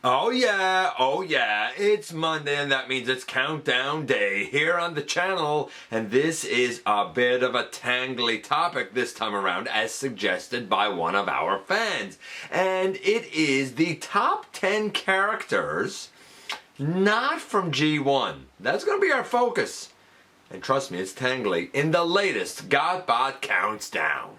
Oh yeah, it's Monday and that means it's countdown day here on the channel, and this is a bit of a tangly topic this time around as suggested by one of our fans, and it is the top 10 characters not from G1. That's going to be our focus, and trust me, it's tangly, in the latest GotBot Counts Down.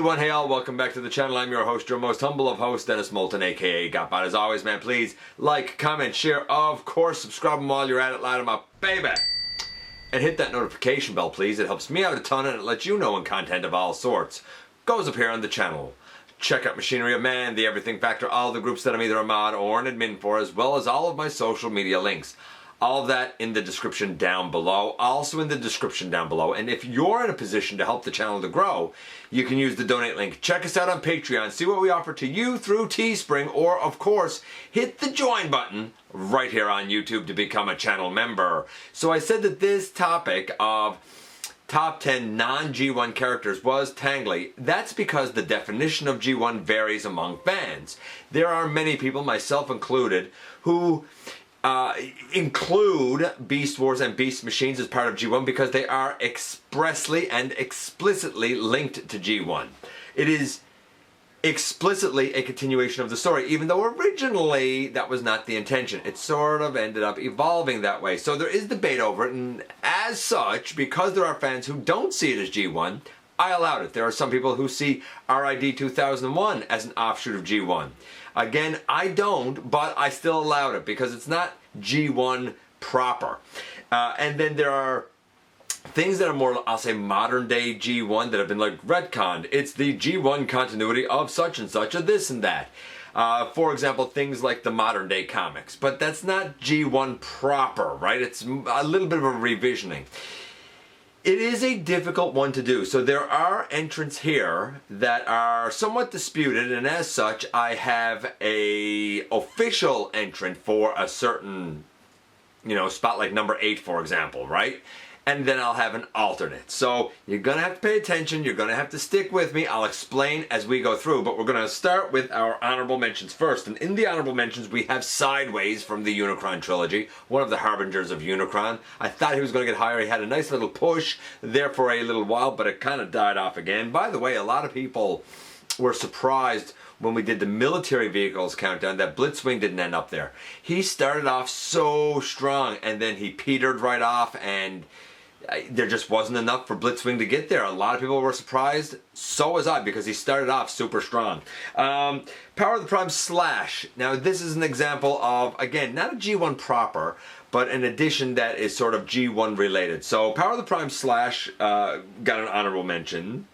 Hey all, welcome back to the channel. I'm your host, your most humble of hosts, Dennis Moulton, aka GotBot. As always, man, please like, comment, share, of course, subscribe them while you're at it, light 'em up, baby. And hit that notification bell, please. It helps me out a ton and it lets you know when content of all sorts goes up here on the channel. Check out Machinery of Man, The Everything Factor, all the groups that I'm either a mod or an admin for, as well as all of my social media links. All of that in the description down below, also in the description down below. And if you're in a position to help the channel to grow, you can use the donate link. Check us out on Patreon, see what we offer to you through Teespring, or of course, hit the join button right here on YouTube to become a channel member. So I said that this topic of top 10 non-G1 characters was tangly. That's because the definition of G1 varies among fans. There are many people, myself included, who include Beast Wars and Beast Machines as part of G1 because they are expressly and explicitly linked to G1. It is explicitly a continuation of the story, even though originally that was not the intention. It sort of ended up evolving that way. So there is debate over it, and as such, because there are fans who don't see it as G1, I allowed it. There are some people who see RID 2001 as an offshoot of G1. Again, I don't, but I still allowed it because it's not G1 proper. And then there are things that are more, I'll say, modern day G1 that have been like retconned. It's the G1 continuity of such and such, or this and that. For example, things like the modern day comics. But that's not G1 proper, right? It's a little bit of a revisioning. It is a difficult one to do. So there are entrants here that are somewhat disputed, and as such, I have a official entrant for a certain, spot like number 8, for example, right? And then I'll have an alternate. So you're gonna have to pay attention, you're gonna have to stick with me, I'll explain as we go through, but we're gonna start with our honorable mentions first. And in the honorable mentions, we have Sideways from the Unicron trilogy, one of the harbingers of Unicron. I thought he was gonna get higher, he had a nice little push there for a little while, but it kind of died off again. By the way, a lot of people were surprised when we did the military vehicles countdown that Blitzwing didn't end up there. He started off so strong, and then he petered right off, and there just wasn't enough for Blitzwing to get there. A lot of people were surprised. So was I, because he started off super strong. Power of the Prime Slash. Now this is an example of, again, not a G1 proper, but an addition that is sort of G1 related. So Power of the Prime Slash got an honorable mention.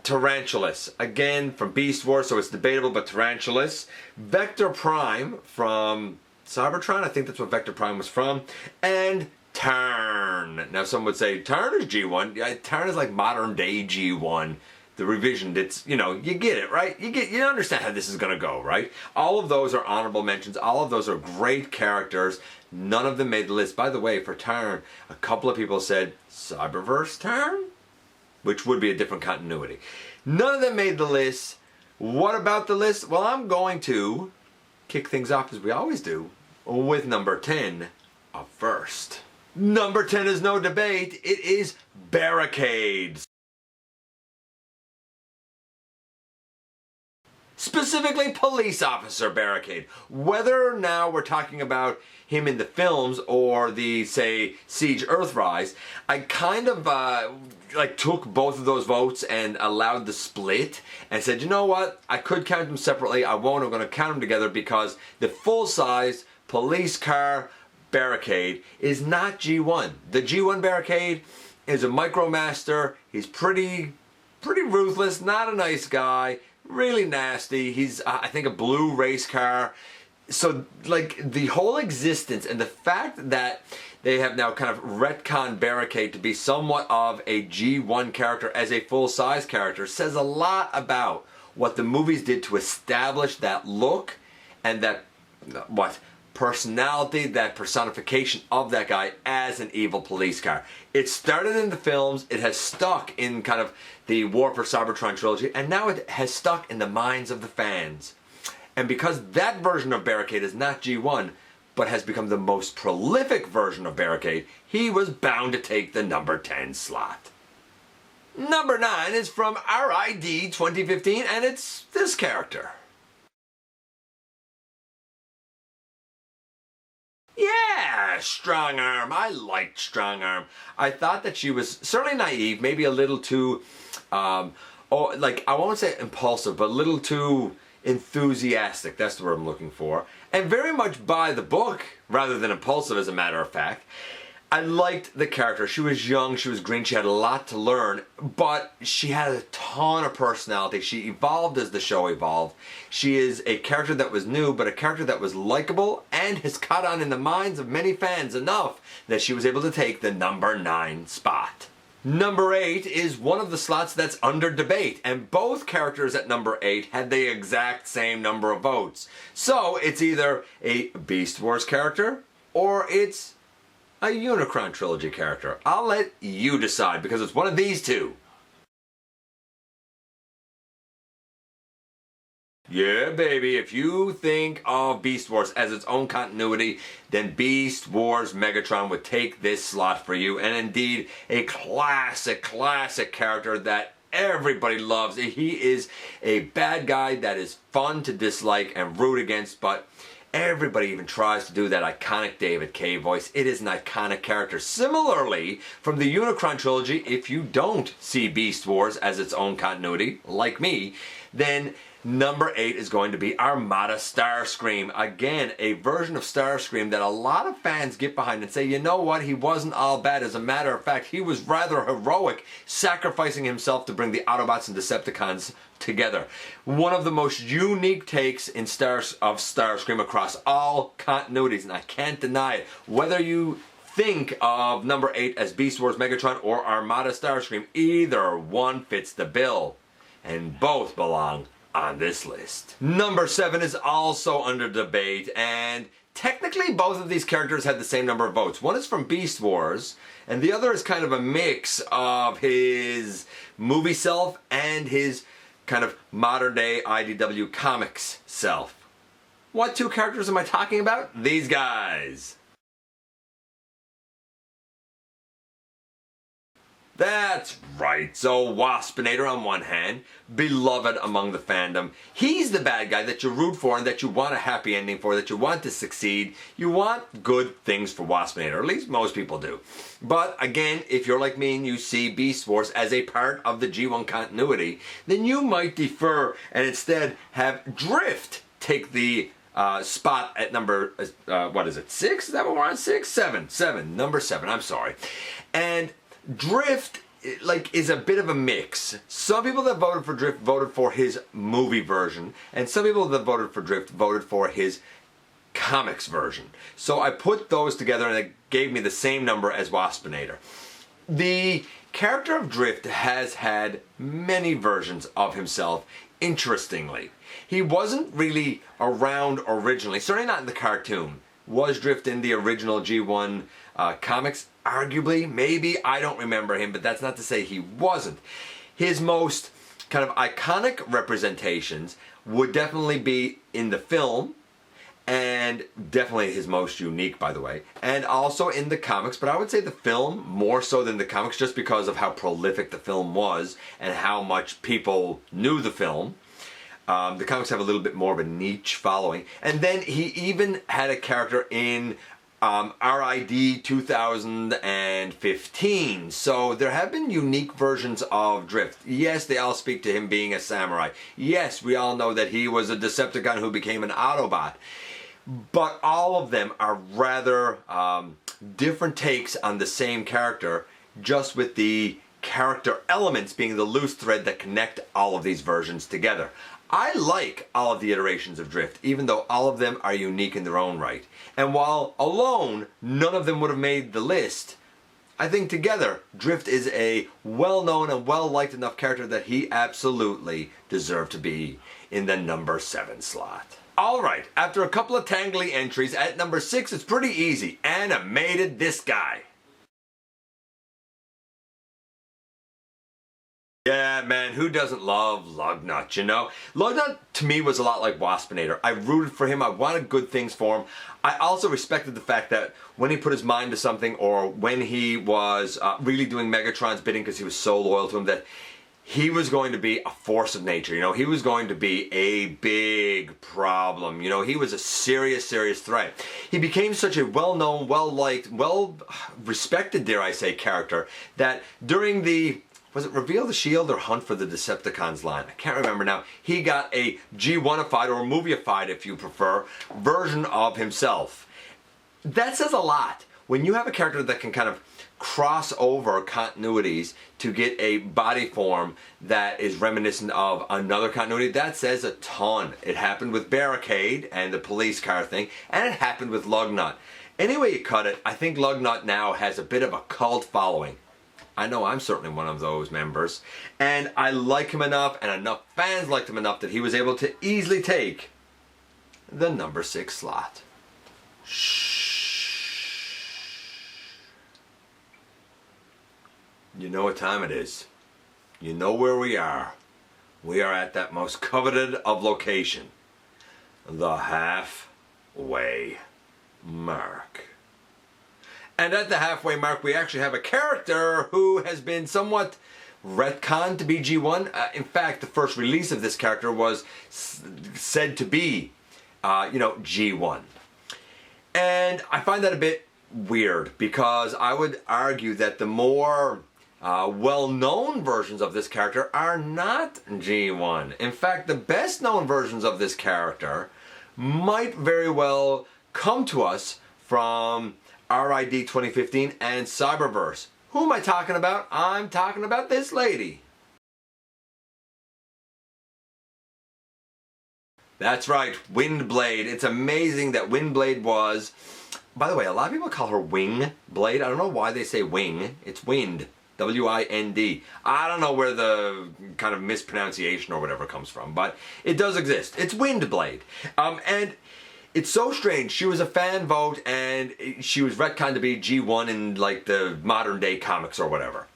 Tarantulas, again from Beast Wars, so it's debatable, but Tarantulas. Vector Prime from Cybertron, I think that's what Vector Prime was from. And Turn. Now some would say Turn is G1. Yeah, Turn is like modern day G1. The revision, it's, you get it, right? You understand how this is gonna go, right? All of those are honorable mentions. All of those are great characters. None of them made the list. By the way, for Turn, a couple of people said Cyberverse Turn, which would be a different continuity. None of them made the list. What about the list? Well, I'm going to kick things off as we always do with number 10 up first. Number 10 is no debate, it is Barricade. Specifically, Police Officer Barricade. Whether now we're talking about him in the films or the, say, Siege Earthrise, I kind of took both of those votes and allowed the split and said, you know what, I could count them separately, I won't, I'm going to count them together because the full-size police car Barricade is not G1. The G1 Barricade is a Micromaster. He's pretty ruthless, not a nice guy, really nasty. He's, I think, a blue race car. So, like, the whole existence and the fact that they have now kind of retconned Barricade to be somewhat of a G1 character as a full-size character says a lot about what the movies did to establish that look and that, personality, that personification of that guy as an evil police car. It started in the films, it has stuck in kind of the War for Cybertron trilogy, and now it has stuck in the minds of the fans. And because that version of Barricade is not G1, but has become the most prolific version of Barricade, he was bound to take the number 10 slot. Number 9 is from RID 2015, and it's this character. Yeah, Strong Arm. I liked Strong Arm. I thought that she was certainly naive, maybe a little too, I won't say impulsive, but a little too enthusiastic. That's the word I'm looking for. And very much by the book, rather than impulsive, as a matter of fact. I liked the character. She was young, she was green, she had a lot to learn, but she had a ton of personality. She evolved as the show evolved. She is a character that was new, but a character that was likable and has caught on in the minds of many fans enough that she was able to take the number 9 spot. Number 8 is one of the slots that's under debate, and both characters at number 8 had the exact same number of votes. So it's either a Beast Wars character or it's a Unicron Trilogy character. I'll let you decide because it's one of these two. Yeah, baby, if you think of Beast Wars as its own continuity, then Beast Wars Megatron would take this slot for you, and indeed a classic character that everybody loves. He is a bad guy that is fun to dislike and root against, but everybody even tries to do that iconic David Kaye voice. It is an iconic character. Similarly, from the Unicron trilogy, if you don't see Beast Wars as its own continuity, like me, then number 8 is going to be Armada Starscream. Again, a version of Starscream that a lot of fans get behind and say, you know what, he wasn't all bad. As a matter of fact, he was rather heroic, sacrificing himself to bring the Autobots and Decepticons together. One of the most unique takes in Starscream across all continuities, and I can't deny it. Whether you think of number 8 as Beast Wars Megatron or Armada Starscream, either one fits the bill, and both belong on this list. Number 7 is also under debate, and technically both of these characters had the same number of votes. One is from Beast Wars, and the other is kind of a mix of his movie self and his kind of modern day IDW comics self. What two characters am I talking about? These guys. That's right. So Waspinator on one hand, beloved among the fandom. He's the bad guy that you root for and that you want a happy ending for, that you want to succeed. You want good things for Waspinator, or at least most people do. But again, if you're like me and you see Beast Wars as a part of the G1 continuity, then you might defer and instead have Drift take the spot at number, 6? Is that what we're on? 6? 7. Number 7, I'm sorry. And Drift, is a bit of a mix. Some people that voted for Drift voted for his movie version, and some people that voted for Drift voted for his comics version. So I put those together and it gave me the same number as Waspinator. The character of Drift has had many versions of himself, interestingly. He wasn't really around originally, certainly not in the cartoon. Was Drift in the original G1 comics? Arguably, maybe, I don't remember him, but that's not to say he wasn't. His most kind of iconic representations would definitely be in the film, and definitely his most unique, by the way, and also in the comics, but I would say the film more so than the comics just because of how prolific the film was and how much people knew the film. The comics have a little bit more of a niche following. And then he even had a character in RID 2015. So there have been unique versions of Drift. Yes, they all speak to him being a samurai. Yes, we all know that he was a Decepticon who became an Autobot. But all of them are rather different takes on the same character, just with the character elements being the loose thread that connect all of these versions together. I like all of the iterations of Drift, even though all of them are unique in their own right. And while alone, none of them would have made the list, I think together, Drift is a well-known and well-liked enough character that he absolutely deserved to be in the number 7 slot. Alright, after a couple of tangly entries, at number 6 it's pretty easy. Animated this guy. Yeah, man, who doesn't love Lugnut, you know? Lugnut, to me, was a lot like Waspinator. I rooted for him, I wanted good things for him. I also respected the fact that when he put his mind to something, or when he was really doing Megatron's bidding because he was so loyal to him, that he was going to be a force of nature, you know? He was going to be a big problem, you know? He was a serious, serious threat. He became such a well-known, well-liked, well-respected, dare I say, character, that during the... was it Reveal the Shield or Hunt for the Decepticons line? I can't remember now. He got a G1ified, or a movie-ified if you prefer, version of himself. That says a lot. When you have a character that can kind of cross over continuities to get a body form that is reminiscent of another continuity, that says a ton. It happened with Barricade and the police car thing, and it happened with Lugnut. Anyway you cut it, I think Lugnut now has a bit of a cult following. I know I'm certainly one of those members. And I like him enough, and enough fans liked him enough, that he was able to easily take the number 6 slot. Shh. You know what time it is. You know where we are. We are at that most coveted of location. The halfway mark. And at the halfway mark, we actually have a character who has been somewhat retconned to be G1. In fact, the first release of this character was said to be, G1. And I find that a bit weird, because I would argue that the more well-known versions of this character are not G1. In fact, the best-known versions of this character might very well come to us from RID 2015 and Cyberverse. Who am I talking about? I'm talking about this lady. That's right, Windblade. It's amazing that Windblade was... By the way, a lot of people call her Wingblade. I don't know why they say wing. It's wind. W-I-N-D. I don't know where the kind of mispronunciation or whatever comes from, but it does exist. It's Windblade. And it's so strange. She was a fan vote, and she was retconned to be G1 in like the modern day comics or whatever.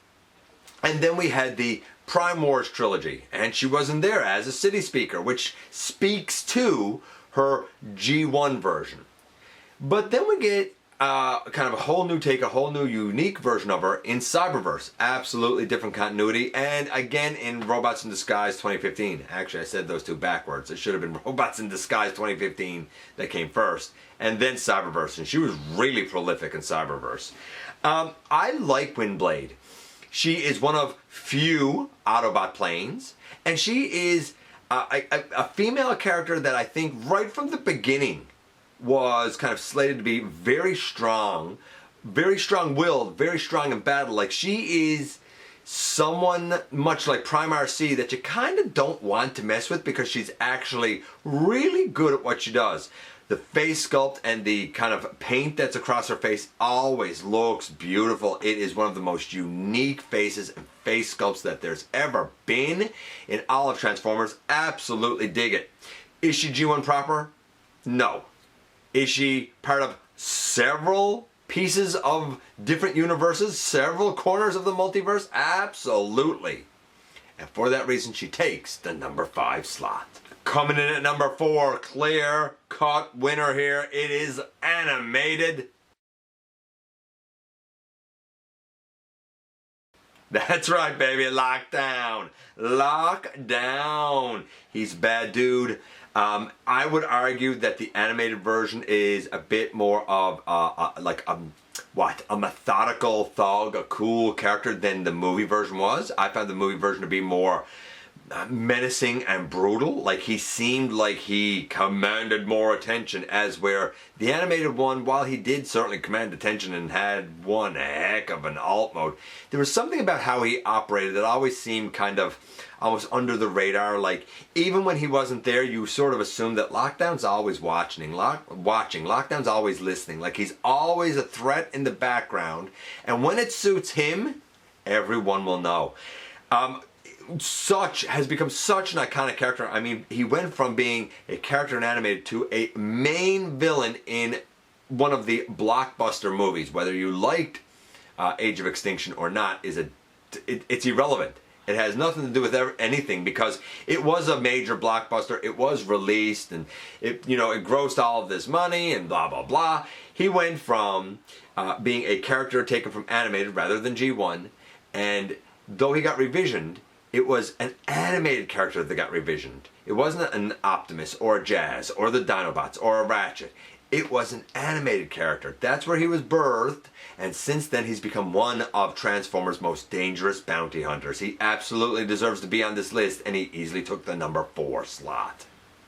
And then we had the Prime Wars trilogy, and she wasn't there as a city speaker, which speaks to her G1 version. But then we get kind of a whole new take, a whole new unique version of her in Cyberverse. Absolutely different continuity, and again in Robots in Disguise 2015. Actually, I said those two backwards. It should have been Robots in Disguise 2015 that came first, and then Cyberverse, and she was really prolific in Cyberverse. I like Windblade. She is one of few Autobot planes, and she is a female character that I think right from the beginning was kind of slated to be very strong-willed, very strong in battle. Like, she is someone much like Prime RC that you kind of don't want to mess with, because she's actually really good at what she does. The face sculpt and the kind of paint that's across her face always looks beautiful. It is one of the most unique faces and face sculpts that there's ever been in all of Transformers. Absolutely dig it. Is she G1 proper? No. Is she part of several pieces of different universes, several corners of the multiverse? Absolutely. And for that reason, she takes the number 5 slot. Coming in at number 4, clear cut winner here. It is Animated. That's right, baby. Lockdown. Lockdown. He's a bad dude. I would argue that the animated version is a bit more of a methodical thug, a cool character than the movie version was. I found the movie version to be more menacing and brutal. Like, he seemed like he commanded more attention, as where the animated one, while he did certainly command attention and had one heck of an alt mode, there was something about how he operated that always seemed kind of almost under the radar. Like, even when he wasn't there, you sort of assumed that Lockdown's always watching, Lockdown's always listening. Like, he's always a threat in the background, and when it suits him, everyone will know. has become such an iconic character. I mean, he went from being a character in animated to a main villain in one of the blockbuster movies. Whether you liked Age of Extinction or not it's irrelevant. It has nothing to do with anything, because it was a major blockbuster. It was released, and it grossed all of this money and blah blah blah. He went from being a character taken from animated rather than G1, and though he got revisioned, it was an animated character that got revisioned. It wasn't an Optimus or a Jazz or the Dinobots or a Ratchet. It was an animated character. That's where he was birthed, and since then he's become one of Transformers' most dangerous bounty hunters. He absolutely deserves to be on this list, and he easily took the number 4 slot.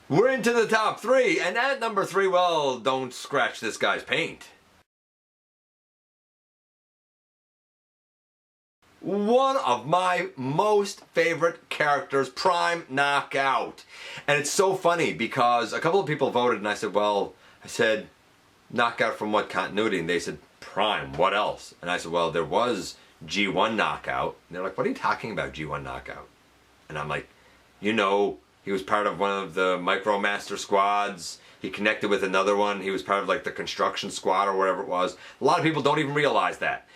We're into the top 3, and at number 3, well, don't scratch this guy's paint. One of my most favorite characters, Prime Knockout. And it's so funny because a couple of people voted, and I said, Knockout from what continuity? And they said, Prime, what else? And I said, well, there was G1 Knockout. And they're like, what are you talking about, G1 Knockout? And I'm like, he was part of one of the Micromaster squads. He connected with another one. He was part of like the construction squad or whatever it was. A lot of people don't even realize that.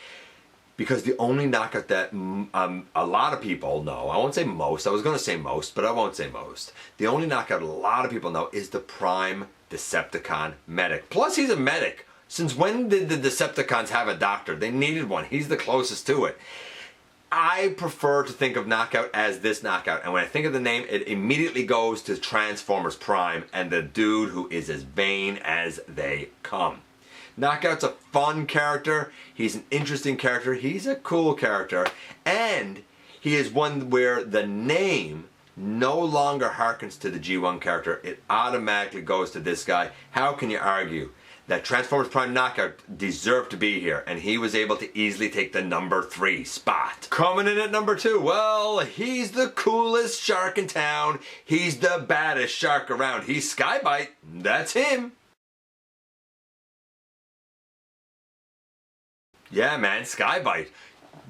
Because the only Knockout that a lot of people know, I won't say most, I was going to say most, but I won't say most. The only Knockout a lot of people know is the Prime Decepticon medic. Plus, he's a medic. Since when did the Decepticons have a doctor? They needed one. He's the closest to it. I prefer to think of Knockout as this Knockout, and when I think of the name, it immediately goes to Transformers Prime and the dude who is as vain as they come. Knockout's a fun character, he's an interesting character, he's a cool character, and he is one where the name no longer harkens to the G1 character. It automatically goes to this guy. How can you argue that Transformers Prime Knockout deserved to be here, and he was able to easily take the number 3 spot? Coming in at number 2, well, he's the coolest shark in town. He's the baddest shark around. He's Skybite. That's him. Yeah, man, Skybite.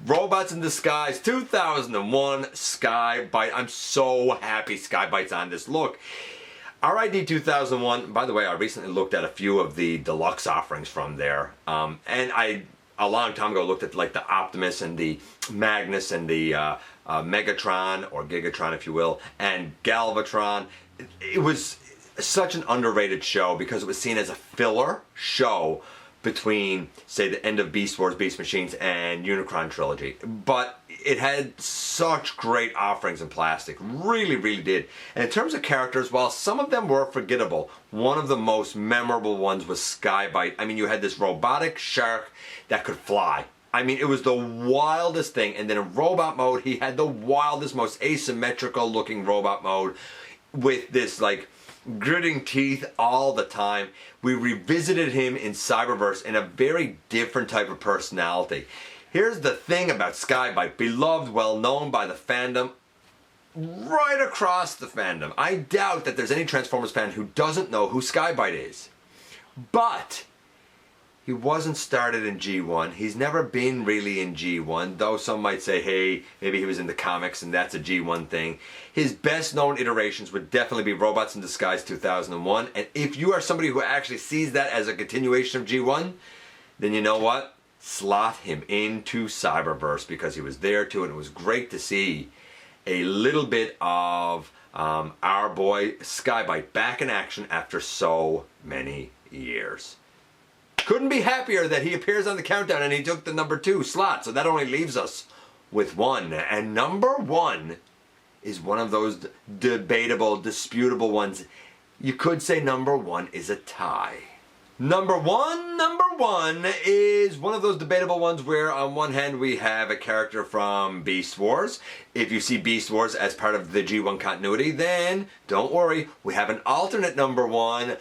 Robots in Disguise 2001 Skybite. I'm so happy Skybite's on this. Look, RID 2001, by the way, I recently looked at a few of the deluxe offerings from there. And I, a long time ago, looked at like the Optimus and the Magnus and the Megatron, or Gigatron if you will, and Galvatron. It was such an underrated show because it was seen as a filler show between, say, the end of Beast Wars, Beast Machines, and Unicron trilogy. But it had such great offerings in plastic. Really, really did. And in terms of characters, while some of them were forgettable, one of the most memorable ones was Skybite. I mean, you had this robotic shark that could fly. I mean, it was the wildest thing. And then in robot mode, he had the wildest, most asymmetrical looking robot mode with this, like, gritting teeth all the time. We revisited him in Cyberverse in a very different type of personality. Here's the thing about Skybite, beloved, well known by the fandom, right across the fandom. I doubt that there's any Transformers fan who doesn't know who Skybite is. But he wasn't started in G1. He's never been really in G1, though some might say, hey, maybe he was in the comics and that's a G1 thing. His best known iterations would definitely be Robots in Disguise 2001. And if you are somebody who actually sees that as a continuation of G1, then you know what? Slot him into Cyberverse, because he was there too, and it was great to see a little bit of our boy Skybite back in action after so many years. Couldn't be happier that he appears on the countdown and he took the number 2 slot, so that only leaves us with 1. And number 1 is one of those debatable, disputable ones. You could say number 1 is a tie. Number one is one of those debatable ones where on one hand we have a character from Beast Wars. If you see Beast Wars as part of the G1 continuity, then don't worry, we have an alternate number 1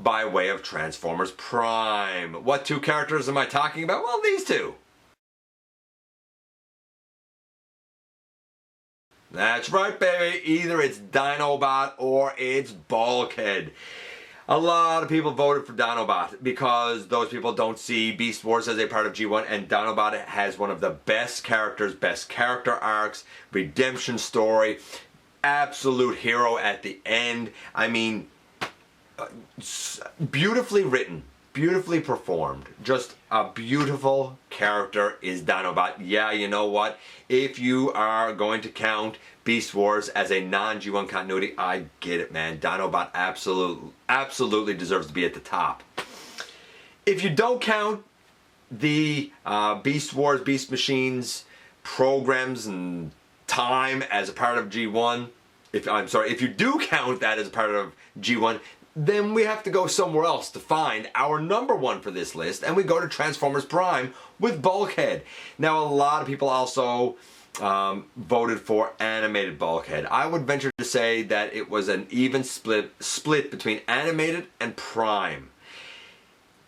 by way of Transformers Prime. What 2 characters am I talking about? Well, these 2. That's right, baby. Either it's Dinobot or it's Bulkhead. A lot of people voted for Dinobot because those people don't see Beast Wars as a part of G1, and Dinobot has one of the best characters, best character arcs, redemption story, absolute hero at the end. I mean, beautifully written, beautifully performed. Just a beautiful character is Dinobot. Yeah, you know what? If you are going to count Beast Wars as a non-G1 continuity, I get it, man. Dinobot absolutely deserves to be at the top. If you don't count the Beast Wars, Beast Machines programs and time as a part of G1, if you do count that as a part of G1, then we have to go somewhere else to find our number one for this list, and we go to Transformers Prime with Bulkhead. Now, a lot of people also voted for animated Bulkhead. I would venture to say that it was an even split between animated and Prime.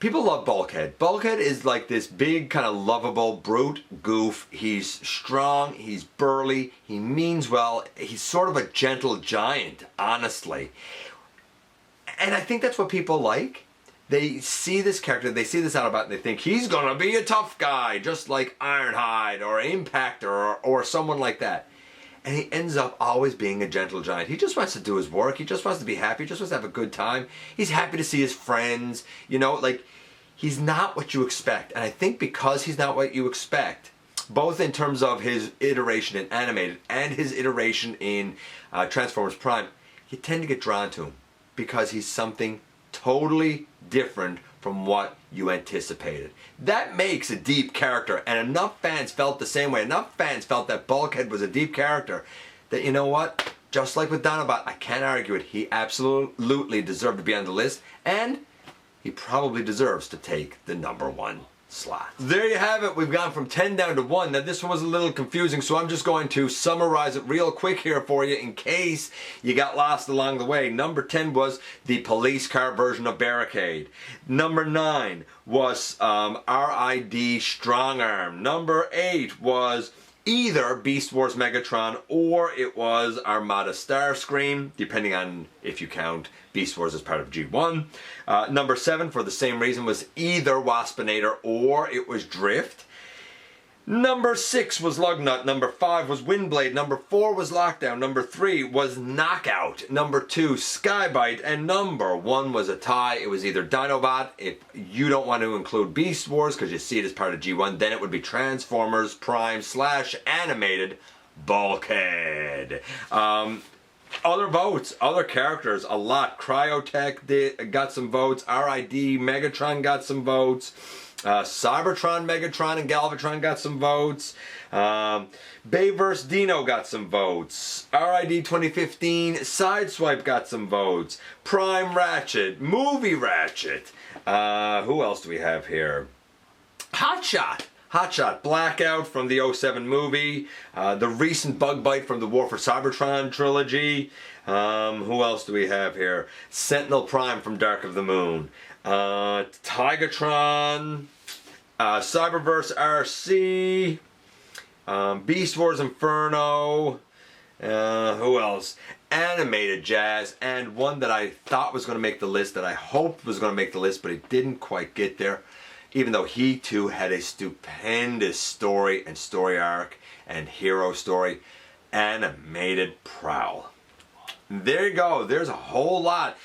People love Bulkhead. Bulkhead is like this big, kind of lovable brute goof. He's strong, he's burly, he means well, he's sort of a gentle giant, honestly. And I think that's what people like. They see this character, they see this Autobot, and they think he's gonna be a tough guy, just like Ironhide or Impactor or someone like that. And he ends up always being a gentle giant. He just wants to do his work, he just wants to be happy, he just wants to have a good time. He's happy to see his friends, you know, like, he's not what you expect. And I think because he's not what you expect, both in terms of his iteration in animated and his iteration in Transformers Prime, you tend to get drawn to him because he's something totally different from what you anticipated. That makes a deep character, and enough fans felt the same way. Enough fans felt that Bulkhead was a deep character that, you know what, just like with Dinobot, I can't argue it. He absolutely deserved to be on the list, and he probably deserves to take the number one slot. There you have it. We've gone from 10 down to 1. Now, this one was a little confusing, so I'm just going to summarize it real quick here for you in case you got lost along the way. Number 10 was the police car version of Barricade. Number 9 was RID Strong Arm. Number 8 was either Beast Wars Megatron or it was Armada Starscream, depending on if you count Beast Wars as part of G1. Number 7, for the same reason, was either Waspinator or it was Drift. Number 6 was Lugnut. Number 5 was Windblade. Number 4 was Lockdown. Number 3 was Knockout. Number 2, Skybite. And number 1 was a tie. It was either Dinobot. If you don't want to include Beast Wars because you see it as part of G1, then it would be Transformers Prime / animated Bulkhead. Other votes, other characters, a lot. Cryotech got some votes. RID Megatron got some votes. Cybertron, Megatron, and Galvatron got some votes. Bayverse Dino got some votes. RID 2015 Sideswipe got some votes. Prime Ratchet, Movie Ratchet. Who else do we have here? Hotshot, Blackout from the 07 movie. The recent Bug Bite from the War for Cybertron trilogy. Who else do we have here? Sentinel Prime from Dark of the Moon. Tigatron, Cyberverse RC, Beast Wars Inferno, who else? Animated Jazz, and one that I thought was going to make the list, that I hoped was going to make the list, but it didn't quite get there, even though he too had a stupendous story and story arc and hero story. Animated Prowl. There you go, there's a whole lot.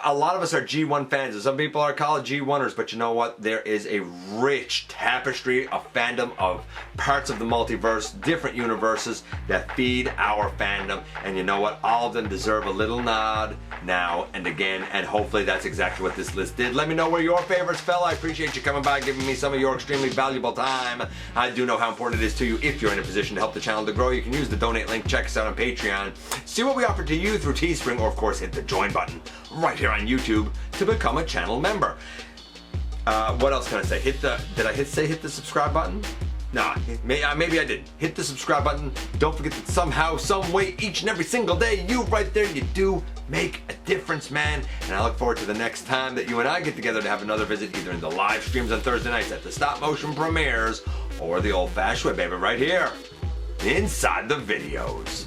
A lot of us are G1 fans, and some people are called G1ers, but you know what? There is a rich tapestry of fandom of parts of the multiverse, different universes that feed our fandom, and you know what? All of them deserve a little nod now and again, and hopefully that's exactly what this list did. Let me know where your favorites fell. I appreciate you coming by, giving me some of your extremely valuable time. I do know how important it is to you. If you're in a position to help the channel to grow, you can use the donate link. Check us out on Patreon. See what we offer to you through Teespring, or of course hit the join button right here on YouTube to become a channel member. What else can I say? Did I hit the subscribe button? Nah, maybe I didn't. Hit the subscribe button. Don't forget that somehow, some way, each and every single day, you right there, you do make a difference, man. And I look forward to the next time that you and I get together to have another visit, either in the live streams on Thursday nights at the stop motion premieres or the old fashioned way, baby, right here inside the videos.